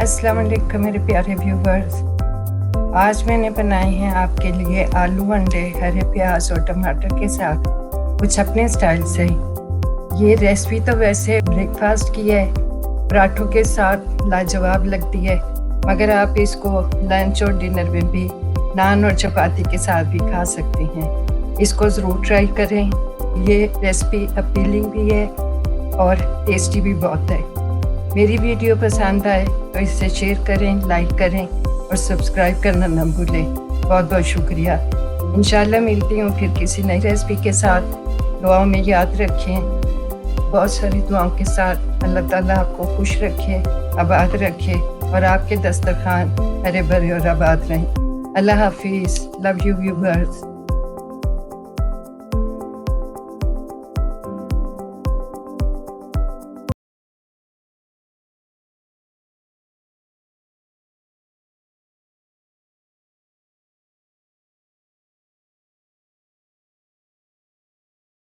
अस्सलाम वालेकुम मेरे प्यारे व्यूवर्स। आज मैंने बनाए हैं आपके लिए आलू अंडे हरे प्याज और टमाटर के साथ कुछ अपने स्टाइल से। ये रेसिपी तो वैसे ब्रेकफास्ट की है, पराठों के साथ लाजवाब लगती है, मगर आप इसको लंच और डिनर में भी नान और चपाती के साथ भी खा सकते हैं। इसको ज़रूर ट्राई करें। ये रेसिपी अपीलिंग भी है और टेस्टी भी बहुत है। मेरी वीडियो पसंद आए तो इसे शेयर करें, लाइक करें और सब्सक्राइब करना न भूलें। बहुत बहुत शुक्रिया। इंशाल्लाह मिलती हूँ फिर किसी नई रेसिपी के साथ। दुआओं में याद रखें, बहुत सारी दुआओं के साथ। अल्लाह ताला आपको खुश रखे, आबाद रखे और आपके दस्तरखान हरे भरे और आबाद रहें। अल्लाह हाफिज़। Love you viewers.